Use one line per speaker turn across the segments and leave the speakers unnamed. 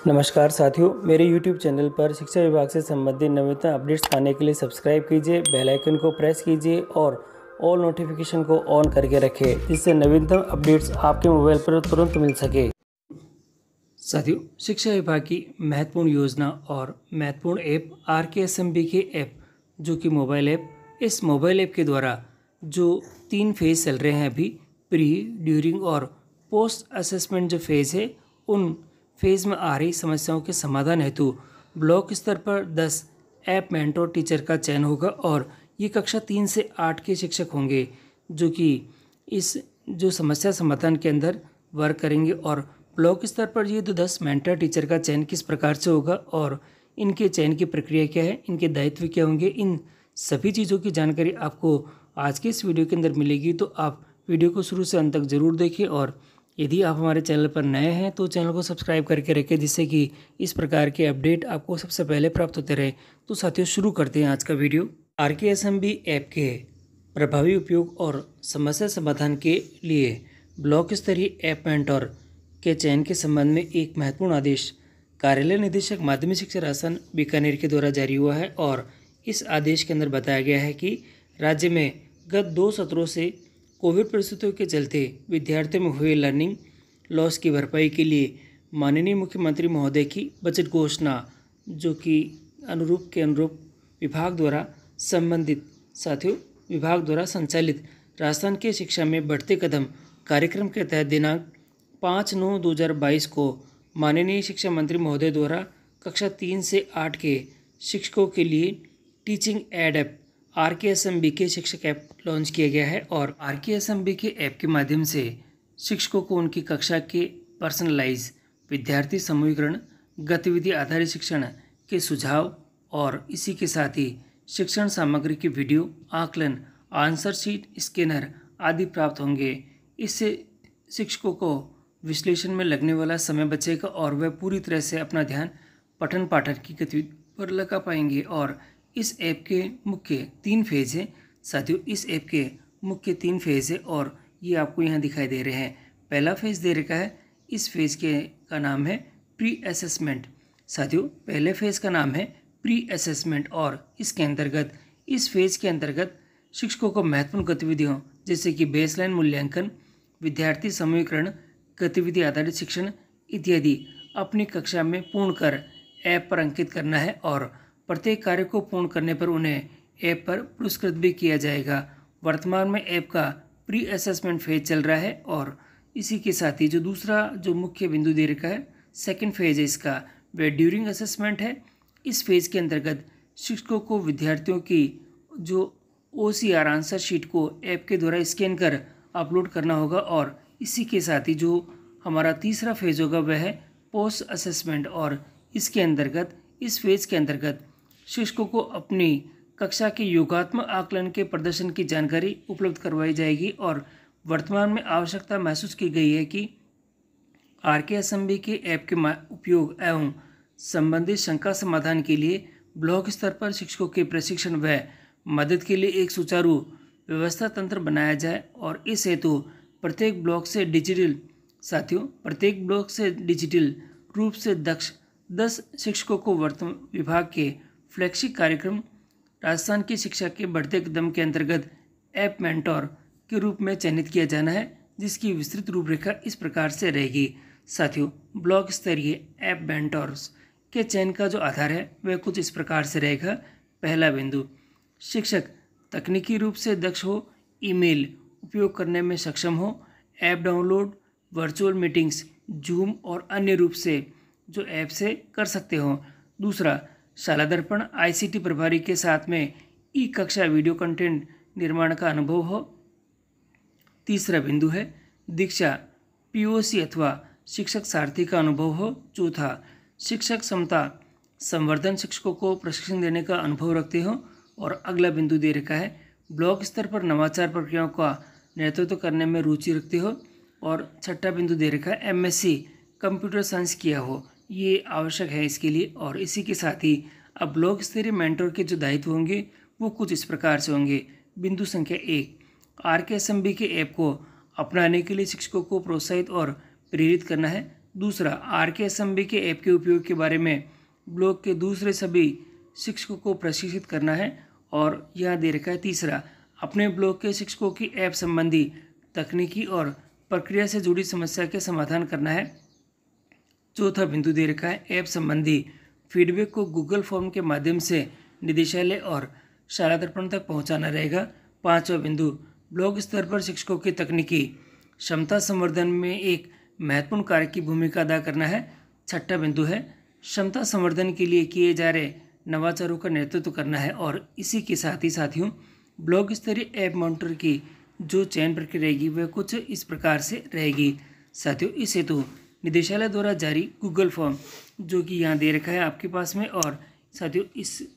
नमस्कार साथियों, मेरे YouTube चैनल पर शिक्षा विभाग से संबंधित नवीनतम अपडेट्स पाने के लिए सब्सक्राइब कीजिए, बेल आइकन को प्रेस कीजिए और ऑल नोटिफिकेशन को ऑन करके रखें, जिससे नवीनतम अपडेट्स आपके मोबाइल पर तुरंत मिल सके। साथियों, शिक्षा विभाग की महत्वपूर्ण योजना और महत्वपूर्ण ऐप RKSMB के ऐप, जो कि मोबाइल ऐप, इस मोबाइल ऐप के द्वारा जो 3 फेज़ चल रहे हैं अभी, प्री, ड्यूरिंग और पोस्ट असेसमेंट जो फेज़ है, उन फेज़ में आ रही समस्याओं के समाधान हेतु ब्लॉक स्तर पर 10 ऐप मेंटोर टीचर का चयन होगा और ये कक्षा 3 से 8 के शिक्षक होंगे, जो कि इस जो समस्या समाधान के अंदर वर्क करेंगे। और ब्लॉक स्तर पर ये 10 मेंटर टीचर का चयन किस प्रकार से होगा और इनके चयन की प्रक्रिया क्या है, इनके दायित्व क्या होंगे, इन सभी चीज़ों की जानकारी आपको आज के इस वीडियो के अंदर मिलेगी। तो आप वीडियो को शुरू से अंत तक ज़रूर देखिए और यदि आप हमारे चैनल पर नए हैं तो चैनल को सब्सक्राइब करके रखें, जिससे कि इस प्रकार के अपडेट आपको सबसे पहले प्राप्त होते रहे। तो साथियों, शुरू करते हैं आज का वीडियो। RKSMB ऐप के प्रभावी उपयोग और समस्या समाधान के लिए ब्लॉक स्तरीय ऐप मेंटोर के चयन के संबंध में एक महत्वपूर्ण आदेश कार्यालय निदेशक माध्यमिक शिक्षा शासन बीकानेर के द्वारा जारी हुआ है। और इस आदेश के अंदर बताया गया है कि राज्य में गत 2 सत्रों से कोविड परिस्थितियों के चलते विद्यार्थियों में हुए लर्निंग लॉस की भरपाई के लिए माननीय मुख्यमंत्री महोदय की बजट घोषणा, जो कि अनुरूप विभाग द्वारा संबंधित साथियों विभाग द्वारा संचालित राजस्थान के शिक्षा में बढ़ते कदम कार्यक्रम के तहत दिनांक 5/9/2022 को माननीय शिक्षा मंत्री महोदय द्वारा कक्षा 3 से 8 के शिक्षकों के लिए टीचिंग एड ऐप RKSMB के शिक्षक ऐप लॉन्च किया गया है। और RKSMB के ऐप के माध्यम से शिक्षकों को उनकी कक्षा के पर्सनलाइज विद्यार्थी समूहीकरण, गतिविधि आधारित शिक्षण के सुझाव और इसी के साथ ही शिक्षण सामग्री की वीडियो, आकलन, आंसर शीट, स्कैनर आदि प्राप्त होंगे। इससे शिक्षकों को विश्लेषण में लगने वाला समय बचेगा और वह पूरी तरह से अपना ध्यान पठन पाठन की गतिविधि पर लगा पाएंगे। और इस ऐप के मुख्य 3 फेज़ हैं साथियों, इस ऐप के मुख्य 3 फेज़ है और ये आपको यहाँ दिखाई दे रहे हैं। पहला फेज़ दे रखा है, इस फेज़ का नाम है प्री असेसमेंट। साथियों, पहले फेज़ का नाम है प्री असेसमेंट और इसके अंतर्गत इस फेज़ के अंतर्गत शिक्षकों को महत्वपूर्ण गतिविधियों जैसे कि बेसलाइन मूल्यांकन, विद्यार्थी समूहीकरण, गतिविधि आधारित शिक्षण इत्यादि अपनी कक्षा में पूर्ण कर ऐप पर अंकित करना है और प्रत्येक कार्य को पूर्ण करने पर उन्हें ऐप पर पुरस्कृत भी किया जाएगा। वर्तमान में ऐप का प्री असेसमेंट फेज चल रहा है और इसी के साथ ही जो दूसरा जो मुख्य बिंदु दे रखा है, सेकंड फेज है इसका, वह ड्यूरिंग असेसमेंट है। इस फेज के अंतर्गत शिक्षकों को विद्यार्थियों की जो OCR आंसर शीट को ऐप के द्वारा स्कैन कर अपलोड करना होगा। और इसी के साथ ही जो हमारा तीसरा फेज होगा वह है पोस्ट असेसमेंट और इसके अंतर्गत इस फेज के अंतर्गत शिक्षकों को अपनी कक्षा के योगात्मक आकलन के प्रदर्शन की जानकारी उपलब्ध करवाई जाएगी। और वर्तमान में आवश्यकता महसूस की गई है कि RKSMB के ऐप के उपयोग एवं संबंधित शंका समाधान के लिए ब्लॉक स्तर पर शिक्षकों के प्रशिक्षण व मदद के लिए एक सुचारू व्यवस्था तंत्र बनाया जाए। और इस हेतु प्रत्येक ब्लॉक से डिजिटल रूप से दक्ष 10 शिक्षकों को वर्तमान विभाग के फ्लैगशिप कार्यक्रम राजस्थान की शिक्षा के बढ़ते कदम के अंतर्गत ऐप मेंटोर के रूप में चयनित किया जाना है, जिसकी विस्तृत रूपरेखा इस प्रकार से रहेगी। साथियों, ब्लॉक स्तरीय ऐप मेंटोर्स के चयन का जो आधार है वह कुछ इस प्रकार से रहेगा। पहला बिंदु, शिक्षक तकनीकी रूप से दक्ष हो, ईमेल उपयोग करने में सक्षम हो, app download, virtual meetings, zoom और अन्य रूप से जो ऐप से कर सकते हो। दूसरा, शाला दर्पण ICT प्रभारी के साथ में कक्षा वीडियो कंटेंट निर्माण का अनुभव हो। तीसरा बिंदु है, दीक्षा POC अथवा शिक्षक सारथी का अनुभव हो। चौथा, शिक्षक क्षमता संवर्धन, शिक्षकों को प्रशिक्षण देने का अनुभव रखते हो। और अगला बिंदु दे रखा है, ब्लॉक स्तर पर नवाचार प्रक्रियाओं का नेतृत्व करने में रुचि रखते हो। और छठा बिंदु दे रखा है, MSc कंप्यूटर साइंस किया हो, ये आवश्यक है इसके लिए। और इसी के साथ ही अब ब्लॉक स्तरीय मेंटोर के जो दायित्व होंगे वो कुछ इस प्रकार से होंगे। बिंदु संख्या 1, RKSMB के ऐप को अपनाने के लिए शिक्षकों को प्रोत्साहित और प्रेरित करना है। दूसरा, RKSMB के ऐप के उपयोग के बारे में ब्लॉक के दूसरे सभी शिक्षकों को प्रशिक्षित करना है। और यह दे रखा है तीसरा, अपने ब्लॉक के शिक्षकों की ऐप संबंधी तकनीकी और प्रक्रिया से जुड़ी समस्या के समाधान करना है। चौथा बिंदु दे रखा है, ऐप संबंधी फीडबैक को गूगल फॉर्म के माध्यम से निदेशालय और शाला दर्पण तक पहुंचाना रहेगा। पांचवा बिंदु, ब्लॉक स्तर पर शिक्षकों की तकनीकी क्षमता संवर्धन में एक महत्वपूर्ण कार्य की भूमिका अदा करना है। छठा बिंदु है, क्षमता संवर्धन के लिए किए जा रहे नवाचारों का नेतृत्व करना है। और इसी के साथ ही साथियों, ब्लॉक स्तरीय ऐप मॉनिटर की जो चयन प्रक्रिया रहेगी वह कुछ इस प्रकार से रहेगी। साथियों, इस हेतु निदेशालय द्वारा जारी गूगल फॉर्म जो कि यहाँ दे रखा है आपके पास में, और साथियों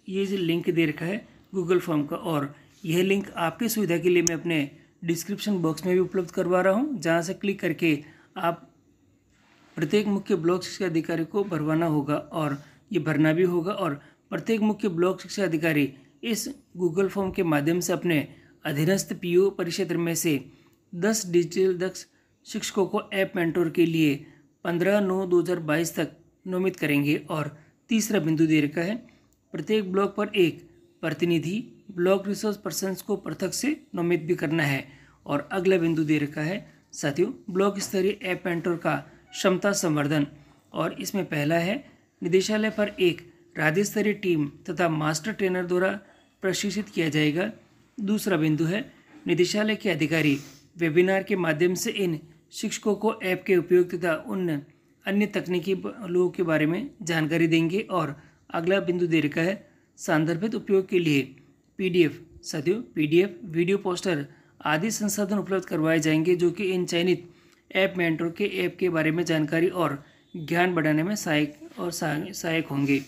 ये जो लिंक दे रखा है गूगल फॉर्म का, और यह लिंक आपकी सुविधा के लिए मैं अपने डिस्क्रिप्शन बॉक्स में भी उपलब्ध करवा रहा हूँ, जहाँ से क्लिक करके आप प्रत्येक मुख्य ब्लॉक शिक्षा अधिकारी को भरवाना होगा और ये भरना भी होगा। और प्रत्येक मुख्य ब्लॉक शिक्षा अधिकारी इस गूगल फॉर्म के माध्यम से अपने अधीनस्थ PO परिक्षेत्र में से 10 डिजिटल दक्ष शिक्षकों को ऐप मेंटोर के लिए 15/9/2022 तक नामित करेंगे। और तीसरा बिंदु दे रखा है, प्रत्येक ब्लॉक पर एक प्रतिनिधि ब्लॉक रिसोर्स पर्सन्स को पृथक से नामित भी करना है। और अगला बिंदु दे रखा है साथियों, ब्लॉक स्तरीय ऐप मेंटोर का क्षमता संवर्धन, और इसमें पहला है, निदेशालय पर एक राज्य स्तरीय टीम तथा मास्टर ट्रेनर द्वारा प्रशिक्षित किया जाएगा। दूसरा बिंदु है, निदेशालय के अधिकारी वेबिनार के माध्यम से इन शिक्षकों को ऐप के उपयोग तथा उन अन्य तकनीकी लोगों के बारे में जानकारी देंगे। और अगला बिंदु दे रखा है, संदर्भित उपयोग के लिए PDF साथियों PDF वीडियो पोस्टर आदि संसाधन उपलब्ध करवाए जाएंगे जो कि इन चयनित ऐप मेंटोर के ऐप के बारे में जानकारी और ज्ञान बढ़ाने में सहायक होंगे।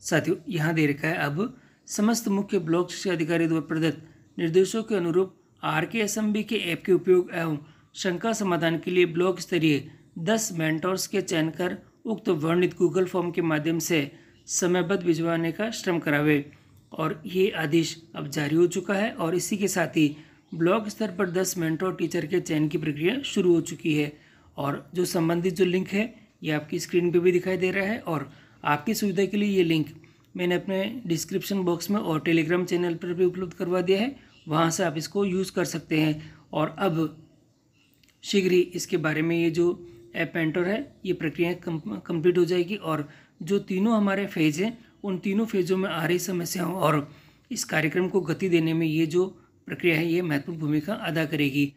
साथियों, यहाँ दे रखा है, अब समस्त मुख्य ब्लॉक शिक्षा अधिकारी द्वारा प्रदत्त निर्देशों के अनुरूप RKSMB के ऐप के उपयोग एवं शंका समाधान के लिए ब्लॉक स्तरीय 10 मेंटोर्स के चयन कर उक्त वर्णित गूगल फॉर्म के माध्यम से समयबद्ध भिजवाने का श्रम करावे। और ये आदेश अब जारी हो चुका है। और इसी के साथ ही ब्लॉक स्तर पर 10 मेंटोर टीचर के चयन की प्रक्रिया शुरू हो चुकी है। और जो संबंधित जो लिंक है ये आपकी स्क्रीन पे भी दिखाई दे रहा है, और आपकी सुविधा के लिए ये लिंक मैंने अपने डिस्क्रिप्शन बॉक्स में और टेलीग्राम चैनल पर भी उपलब्ध करवा दिया है, वहाँ से आप इसको यूज़ कर सकते हैं। और अब शीघ्र ही इसके बारे में ये जो ऐप मेंटोर है ये प्रक्रिया कंप्लीट हो जाएगी। और जो तीनों हमारे फेज हैं उन तीनों फेजों में आ रही समस्याओं और इस कार्यक्रम को गति देने में ये जो प्रक्रिया है ये महत्वपूर्ण भूमिका अदा करेगी।